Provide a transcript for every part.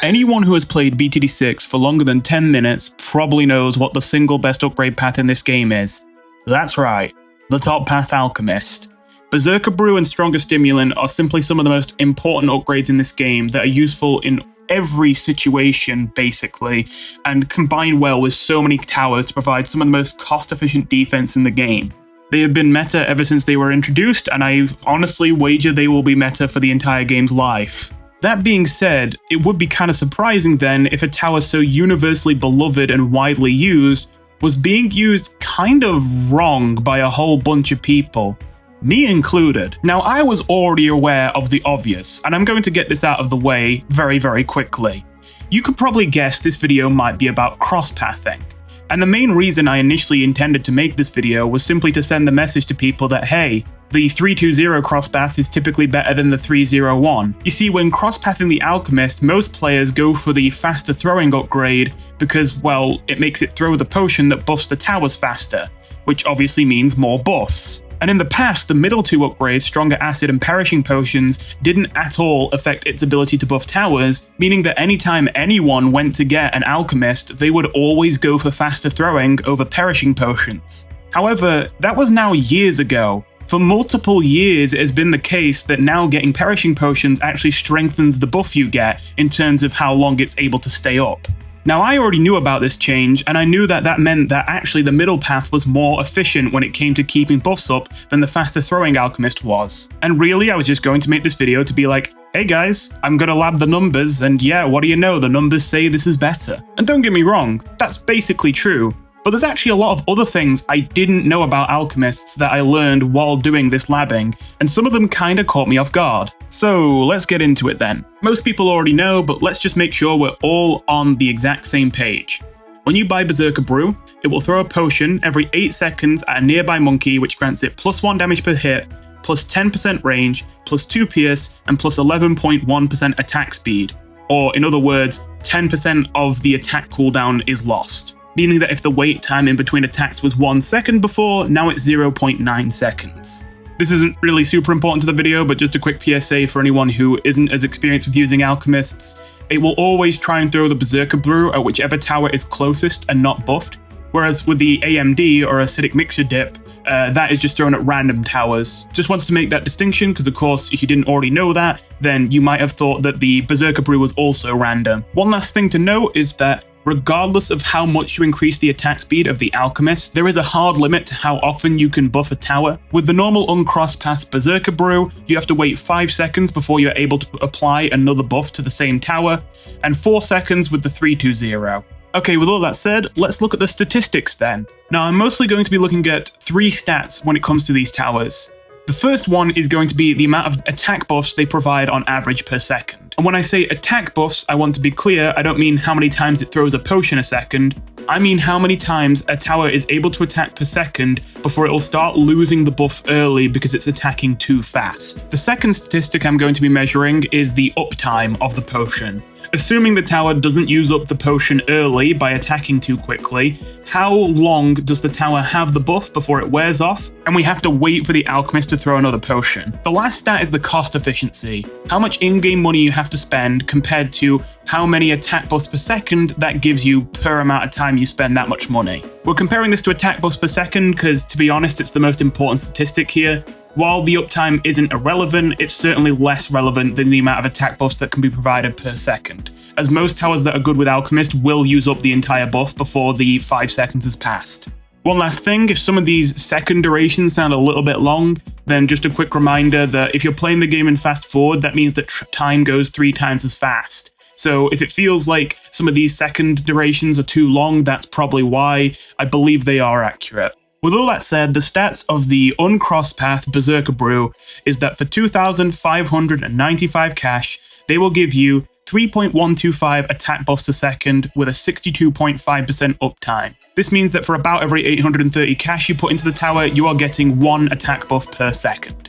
Anyone who has played BTD6 for longer than 10 minutes probably knows what the single best upgrade path in this game is. That's right, the top path Alchemist. Berserker Brew and Stronger Stimulant are simply some of the most important upgrades in this game that are useful in every situation, basically, and combine well with so many towers to provide some of the most cost-efficient defense in the game. They have been meta ever since they were introduced, and I honestly wager they will be meta for the entire game's life. That being said, it would be kind of surprising then if a tower so universally beloved and widely used was being used kind of wrong by a whole bunch of people. Me included. Now, I was already aware of the obvious, and I'm going to get this out of the way very, very quickly. You could probably guess this video might be about cross-pathing. And the main reason I initially intended to make this video was simply to send the message to people that, hey, the 320 crosspath is typically better than the 301. You see, when crosspathing the Alchemist, most players go for the faster throwing upgrade because, well, it makes it throw the potion that buffs the towers faster, which obviously means more buffs. And in the past, the middle two upgrades, Stronger Acid and Perishing Potions, didn't at all affect its ability to buff towers, meaning that anytime anyone went to get an Alchemist, they would always go for faster throwing over Perishing Potions. However, that was now years ago. For multiple years, it has been the case that now getting Perishing Potions actually strengthens the buff you get in terms of how long it's able to stay up. Now, I already knew about this change, and I knew that that meant that actually the middle path was more efficient when it came to keeping buffs up than the faster throwing Alchemist was. And really, I was just going to make this video to be like, hey guys, I'm gonna lab the numbers, and yeah, what do you know, the numbers say this is better. And don't get me wrong, that's basically true. But there's actually a lot of other things I didn't know about Alchemists that I learned while doing this labbing, and some of them kinda caught me off guard. So let's get into it then. Most people already know, but let's just make sure we're all on the exact same page. When you buy Berserker Brew, it will throw a potion every 8 seconds at a nearby monkey, which grants it +1 damage per hit, plus 10% range, plus 2 pierce, and plus 11.1% attack speed. Or in other words, 10% of the attack cooldown is lost. Meaning that if the wait time in between attacks was 1 second before, now it's 0.9 seconds. This isn't really super important to the video, but just a quick PSA for anyone who isn't as experienced with using Alchemists. It will always try and throw the Berserker Brew at whichever tower is closest and not buffed, whereas with the AMD or Acidic Mixture Dip, that is just thrown at random towers. Just wanted to make that distinction because, of course, if you didn't already know that, then you might have thought that the Berserker Brew was also random. One last thing to note is that regardless of how much you increase the attack speed of the Alchemist, there is a hard limit to how often you can buff a tower. With the normal uncross-path Berserker Brew, you have to wait 5 seconds before you're able to apply another buff to the same tower, and 4 seconds with the 320. Okay, with all that said, let's look at the statistics then. Now, I'm mostly going to be looking at 3 stats when it comes to these towers. The first one is going to be the amount of attack buffs they provide on average per second. And when I say attack buffs, I want to be clear, I don't mean how many times it throws a potion a second. I mean how many times a tower is able to attack per second before it will start losing the buff early because it's attacking too fast. The second statistic I'm going to be measuring is the uptime of the potion. Assuming the tower doesn't use up the potion early by attacking too quickly, how long does the tower have the buff before it wears off, and we have to wait for the Alchemist to throw another potion? The last stat is the cost efficiency, how much in-game money you have to spend compared to how many attack buffs per second that gives you per amount of time you spend that much money. We're comparing this to attack buffs per second because, to be honest, it's the most important statistic here. While the uptime isn't irrelevant, it's certainly less relevant than the amount of attack buffs that can be provided per second, as most towers that are good with Alchemist will use up the entire buff before the 5 seconds has passed. One last thing, if some of these second durations sound a little bit long, then just a quick reminder that if you're playing the game in fast forward, that means that time goes 3 times as fast. So if it feels like some of these second durations are too long, that's probably why. I believe they are accurate. With all that said, the stats of the uncross-path Berserker Brew is that for 2,595 cash, they will give you 3.125 attack buffs a second with a 62.5% uptime. This means that for about every 830 cash you put into the tower, you are getting 1 attack buff per second.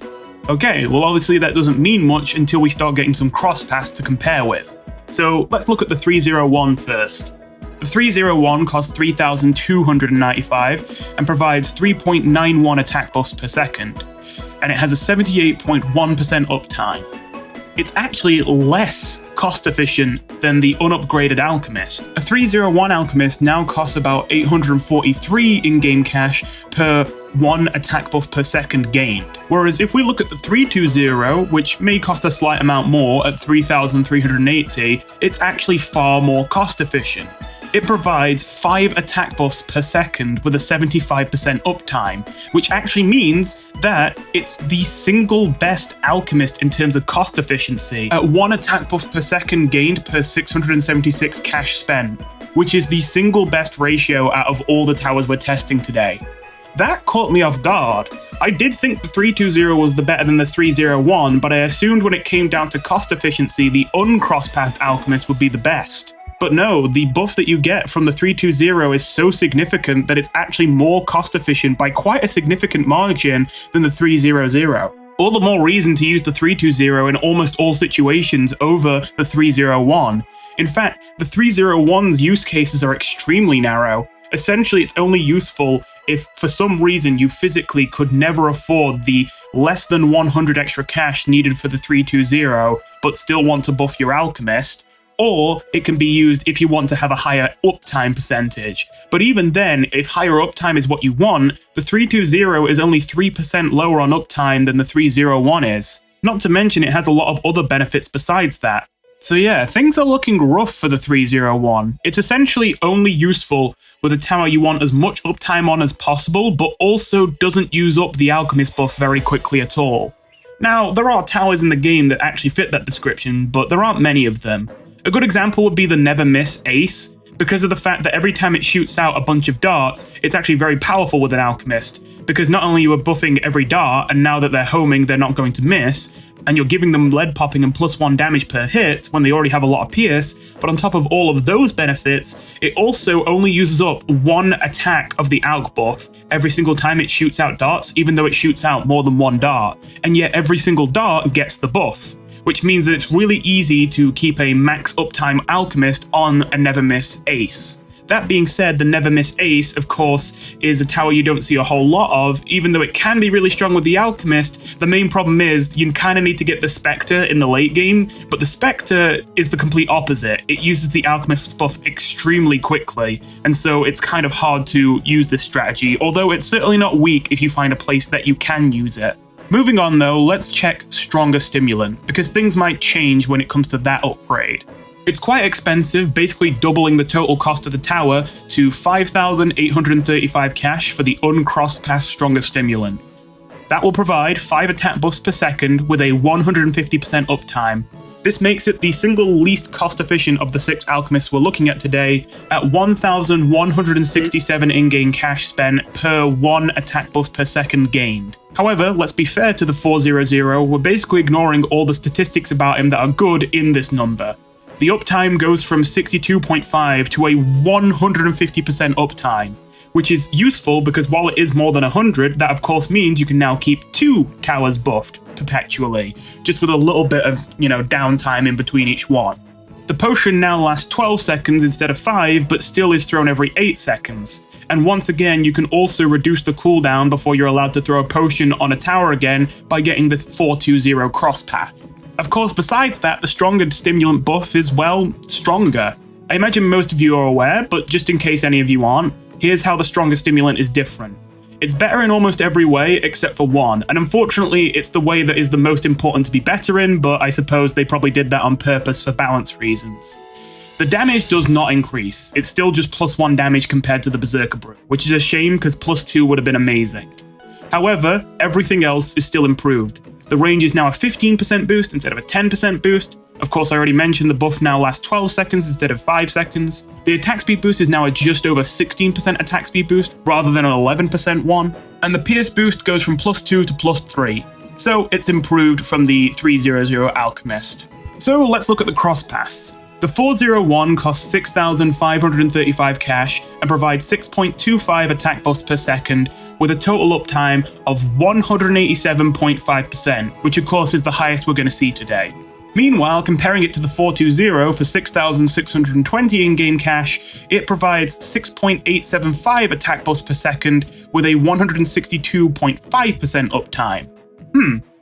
Okay, well obviously that doesn't mean much until we start getting some cross-paths to compare with. So let's look at the 301 first. The 301 costs 3,295 and provides 3.91 attack buffs per second, and it has a 78.1% uptime. it's actually less cost efficient than the unupgraded Alchemist. A 301 Alchemist now costs about 843 in-game cash per 1 attack buff per second gained. Whereas if we look at the 320, which may cost a slight amount more at 3,380, it's actually far more cost efficient. It provides 5 attack buffs per second with a 75% uptime, which actually means that it's the single best Alchemist in terms of cost efficiency at 1 attack buff per second gained per 676 cash spent, which is the single best ratio out of all the towers we're testing today. That caught me off guard. I did think the 320 was the better than the 301, but I assumed when it came down to cost efficiency, the uncrosspath Alchemist would be the best. But no, the buff that you get from the 320 is so significant that it's actually more cost efficient by quite a significant margin than the 300. All the more reason to use the 320 in almost all situations over the 301. In fact, the 301's use cases are extremely narrow. Essentially, it's only useful if for some reason you physically could never afford the less than 100 extra cash needed for the 320, but still want to buff your Alchemist. Or it can be used if you want to have a higher uptime percentage. But even then, if higher uptime is what you want, the 320 is only 3% lower on uptime than the 301 is. Not to mention it has a lot of other benefits besides that. So yeah, things are looking rough for the 301. It's essentially only useful with a tower you want as much uptime on as possible, but also doesn't use up the Alchemist buff very quickly at all. Now, there are towers in the game that actually fit that description, but there aren't many of them. A good example would be the Never Miss Ace, because of the fact that every time it shoots out a bunch of darts, it's actually very powerful with an Alchemist, because not only you are buffing every dart, and now that they're homing, they're not going to miss, and you're giving them lead popping and +1 damage per hit when they already have a lot of pierce, but on top of all of those benefits, it also only uses up 1 attack of the Alch buff every single time it shoots out darts, even though it shoots out more than 1 dart, and yet every single dart gets the buff, which means that it's really easy to keep a max uptime Alchemist on a Never Miss Ace. That being said, the Never Miss Ace, of course, is a tower you don't see a whole lot of. Even though it can be really strong with the Alchemist, the main problem is you kind of need to get the Spectre in the late game, but the Spectre is the complete opposite. It uses the Alchemist buff extremely quickly, and so it's kind of hard to use this strategy, although it's certainly not weak if you find a place that you can use it. Moving on though, let's check Stronger Stimulant, because things might change when it comes to that upgrade. It's quite expensive, basically doubling the total cost of the tower to 5,835 cash for the uncrosspath Stronger Stimulant. That will provide 5 attack buffs per second with a 150% uptime. This makes it the single least cost efficient of the 6 alchemists we're looking at today at 1,167 in-game cash spent per 1 attack buff per second gained. However, let's be fair to the 400, we're basically ignoring all the statistics about him that are good in this number. The uptime goes from 62.5 to a 150% uptime, which is useful because while it is more than 100, that of course means you can now keep 2 towers buffed perpetually, just with a little bit of, downtime in between each one. The potion now lasts 12 seconds instead of 5, but still is thrown every 8 seconds. And once again, you can also reduce the cooldown before you're allowed to throw a potion on a tower again by getting the 420 crosspath. Of course, besides that, the Stronger Stimulant buff is, stronger. I imagine most of you are aware, but just in case any of you aren't, here's how the Stronger Stimulant is different. It's better in almost every way except for one, and unfortunately it's the way that is the most important to be better in, but I suppose they probably did that on purpose for balance reasons. The damage does not increase, it's still just +1 damage compared to the Berserker Brew, which is a shame because +2 would have been amazing. However, everything else is still improved. The range is now a 15% boost instead of a 10% boost. Of course, I already mentioned the buff now lasts 12 seconds instead of 5 seconds. The attack speed boost is now a just over 16% attack speed boost rather than an 11% one. And the pierce boost goes from +2 to +3. So it's improved from the 300 Alchemist. So let's look at the crosspaths. The 401 costs 6,535 cash and provides 6.25 attack buffs per second with a total uptime of 187.5%, which of course is the highest we're going to see today. Meanwhile, comparing it to the 420 for 6,620 in-game cash, it provides 6.875 attack buffs per second with a 162.5% uptime.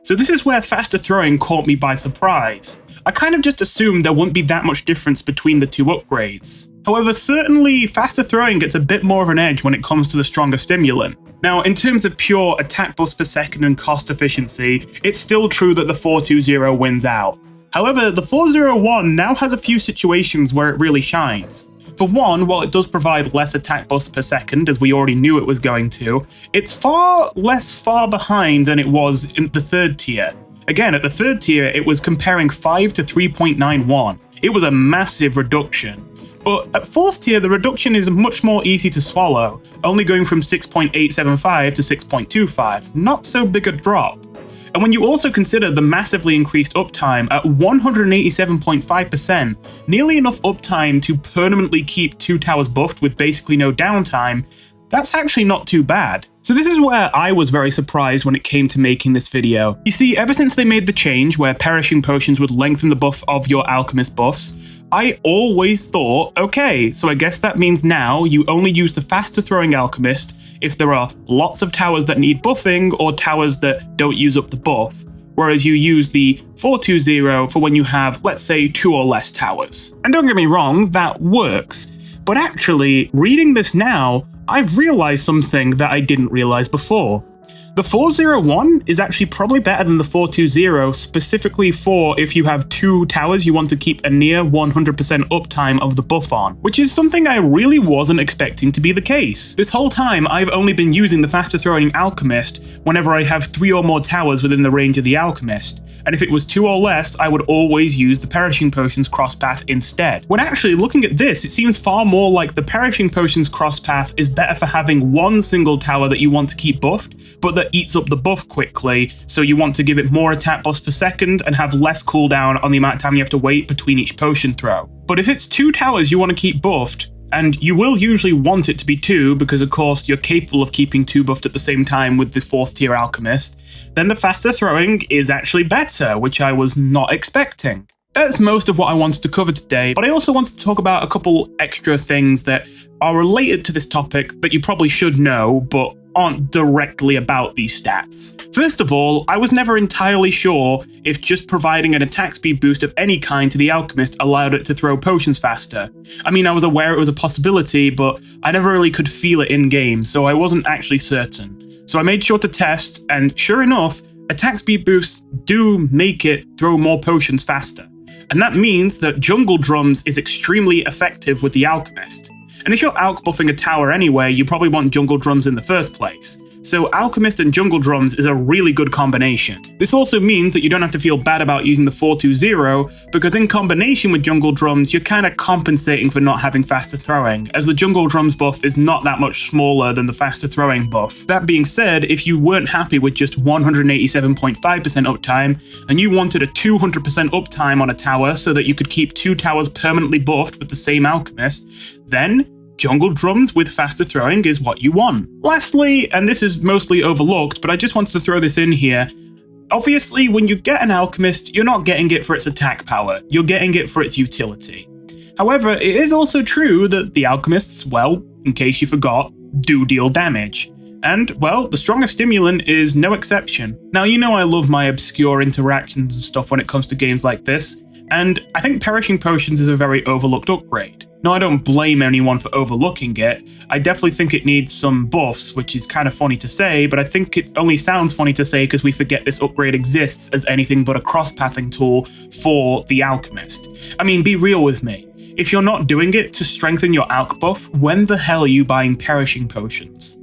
So this is where faster throwing caught me by surprise. I kind of just assumed there wouldn't be that much difference between the two upgrades. However, certainly faster throwing gets a bit more of an edge when it comes to the stronger stimulant. Now, in terms of pure attack buffs per second and cost efficiency, it's still true that the 420 wins out. However, the 401 now has a few situations where it really shines. For one, while it does provide less attack buffs per second, as we already knew it was going to, it's far behind than it was in the third tier. Again, at the third tier, it was comparing 5 to 3.91. It was a massive reduction. But at fourth tier, the reduction is much more easy to swallow, only going from 6.875 to 6.25, not so big a drop. And when you also consider the massively increased uptime at 187.5%, nearly enough uptime to permanently keep 2 towers buffed with basically no downtime, that's actually not too bad. So this is where I was very surprised when it came to making this video. You see, ever since they made the change where perishing potions would lengthen the buff of your alchemist buffs, I always thought, okay, so I guess that means now you only use the faster throwing alchemist if there are lots of towers that need buffing or towers that don't use up the buff, whereas you use the 420 for when you have, let's say, 2 or less towers. And don't get me wrong, that works. But actually, reading this now, I've realized something that I didn't realize before. The 401 is actually probably better than the 420, specifically for if you have 2 towers you want to keep a near 100% uptime of the buff on, which is something I really wasn't expecting to be the case. This whole time, I've only been using the faster throwing alchemist whenever I have 3 or more towers within the range of the alchemist. And if it was 2 or less, I would always use the Perishing Potions crosspath instead. When actually looking at this, it seems far more like the Perishing Potions crosspath is better for having one single tower that you want to keep buffed, but that eats up the buff quickly, so you want to give it more attack buffs per second and have less cooldown on the amount of time you have to wait between each potion throw. But if it's 2 towers you want to keep buffed, and you will usually want it to be 2 because of course you're capable of keeping 2 buffed at the same time with the 4th tier alchemist, then the faster throwing is actually better, which I was not expecting. That's most of what I wanted to cover today, but I also wanted to talk about a couple extra things that are related to this topic that you probably should know, but aren't directly about these stats. First of all, I was never entirely sure if just providing an attack speed boost of any kind to the alchemist allowed it to throw potions faster. I mean, I was aware it was a possibility, but I never really could feel it in-game, so I wasn't actually certain. So I made sure to test, and sure enough, attack speed boosts do make it throw more potions faster. And that means that Jungle Drums is extremely effective with the Alchemist. And if you're Alch buffing a tower anyway, you probably want Jungle Drums in the first place. So Alchemist and Jungle Drums is a really good combination. This also means that you don't have to feel bad about using the 420, because in combination with Jungle Drums, you're kind of compensating for not having faster throwing, as the Jungle Drums buff is not that much smaller than the faster throwing buff. That being said, if you weren't happy with just 187.5% uptime, and you wanted a 200% uptime on a tower so that you could keep 2 towers permanently buffed with the same Alchemist, then Jungle Drums with faster throwing is what you want. Lastly, and this is mostly overlooked, but I just wanted to throw this in here, obviously when you get an Alchemist, you're not getting it for its attack power, you're getting it for its utility. However, it is also true that the Alchemists, well, in case you forgot, do deal damage. And, well, the stronger stimulant is no exception. Now, you know I love my obscure interactions and stuff when it comes to games like this, and I think Perishing Potions is a very overlooked upgrade. No, I don't blame anyone for overlooking it. I definitely think it needs some buffs, which is kind of funny to say, but I think it only sounds funny to say because we forget this upgrade exists as anything but a cross-pathing tool for the Alchemist. I mean, be real with me. If you're not doing it to strengthen your Alch buff, when the hell are you buying Perishing Potions?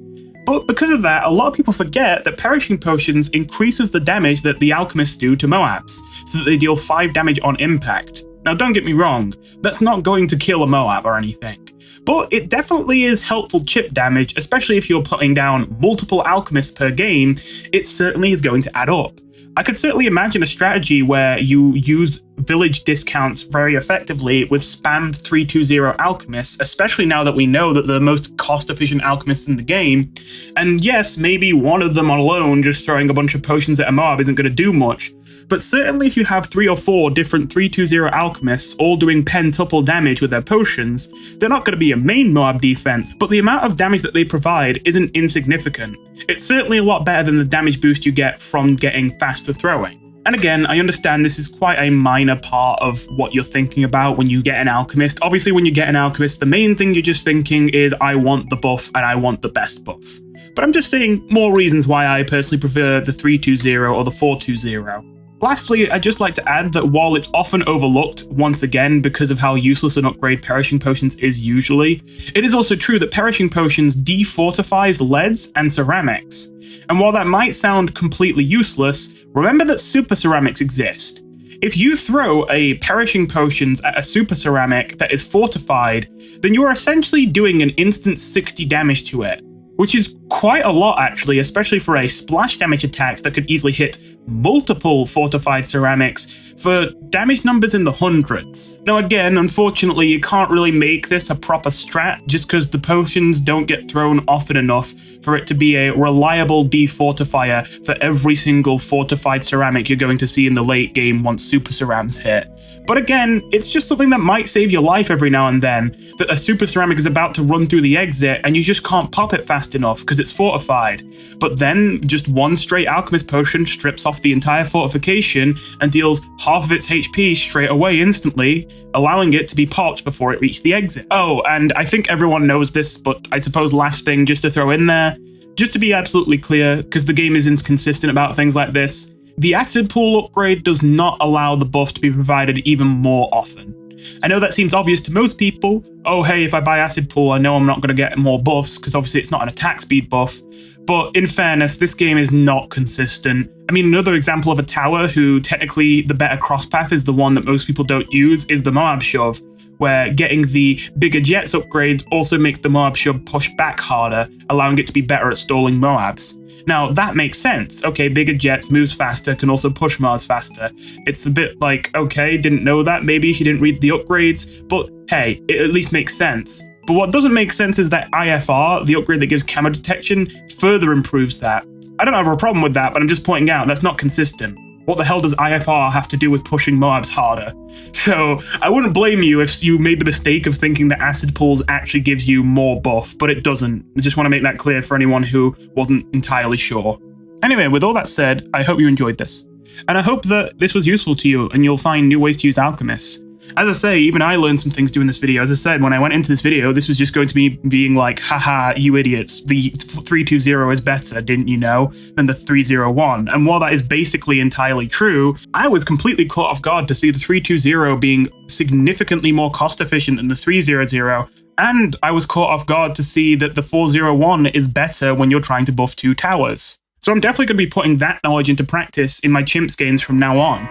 But because of that, a lot of people forget that Perishing Potions increases the damage that the Alchemists do to Moabs, so that they deal 5 damage on impact. Now don't get me wrong, that's not going to kill a Moab or anything, but it definitely is helpful chip damage, especially if you're putting down multiple Alchemists per game, it certainly is going to add up. I could certainly imagine a strategy where you use village discounts very effectively with spammed 320 alchemists, especially now that we know that they're the most cost-efficient alchemists in the game. And yes, maybe one of them alone just throwing a bunch of potions at a mob isn't going to do much, but certainly if you have 3 or 4 different 320 alchemists all doing pentuple damage with their potions, they're not going to be a main mob defense, but the amount of damage that they provide isn't insignificant. It's certainly a lot better than the damage boost you get from getting faster throwing. And again, I understand this is quite a minor part of what you're thinking about when you get an Alchemist. Obviously, when you get an Alchemist, the main thing you're just thinking is, I want the buff and I want the best buff. But I'm just saying more reasons why I personally prefer the 320 or the 420. Lastly, I'd just like to add that while it's often overlooked, once again, because of how useless an upgrade Perishing Potions is usually, it is also true that Perishing Potions defortifies leads and ceramics. And while that might sound completely useless, remember that super ceramics exist. If you throw a Perishing Potions at a super ceramic that is fortified, then you are essentially doing an instant 60 damage to it, which is quite a lot actually, especially for a splash damage attack that could easily hit multiple fortified ceramics for damage numbers in the hundreds. Now again, unfortunately, you can't really make this a proper strat just because the potions don't get thrown often enough for it to be a reliable defortifier for every single fortified ceramic you're going to see in the late game once super cerams hit. But again, it's just something that might save your life every now and then, that a super ceramic is about to run through the exit and you just can't pop it fast enough because it's fortified. But then just one straight alchemist potion strips off the entire fortification and deals half of its HP straight away instantly, allowing it to be popped before it reached the exit. Oh, and I think everyone knows this, but I suppose last thing just to throw in there, just to be absolutely clear, because the game is inconsistent about things like this, the acid pool upgrade does not allow the buff to be provided even more often. I know that seems obvious to most people. Oh, hey, if I buy Acid Pool, I know I'm not going to get more buffs, because obviously it's not an attack speed buff. But in fairness, this game is not consistent. I mean, another example of a tower who technically the better crosspath is the one that most people don't use is the Moab Shove, where getting the bigger jets upgrade also makes the Moab Shove push back harder, allowing it to be better at stalling Moabs. Now, that makes sense. Okay, bigger jets, moves faster, can also push Mars faster. It's a bit like, okay, didn't know that, maybe he didn't read the upgrades, but hey, it at least makes sense. But what doesn't make sense is that IFR, the upgrade that gives camo detection, further improves that. I don't have a problem with that, but I'm just pointing out that's not consistent. What the hell does IFR have to do with pushing Moabs harder? So I wouldn't blame you if you made the mistake of thinking that Acid Pools actually gives you more buff, but it doesn't. I just want to make that clear for anyone who wasn't entirely sure. Anyway, with all that said, I hope you enjoyed this. And I hope that this was useful to you and you'll find new ways to use Alchemists. As I say, even I learned some things doing this video. As I said, when I went into this video, this was just going to be being like, haha, you idiots, the 320 is better, didn't you know, than the 301. And while that is basically entirely true, I was completely caught off guard to see the 320 being significantly more cost efficient than the 300. And I was caught off guard to see that the 401 is better when you're trying to buff 2 towers. So I'm definitely going to be putting that knowledge into practice in my Chimps games from now on.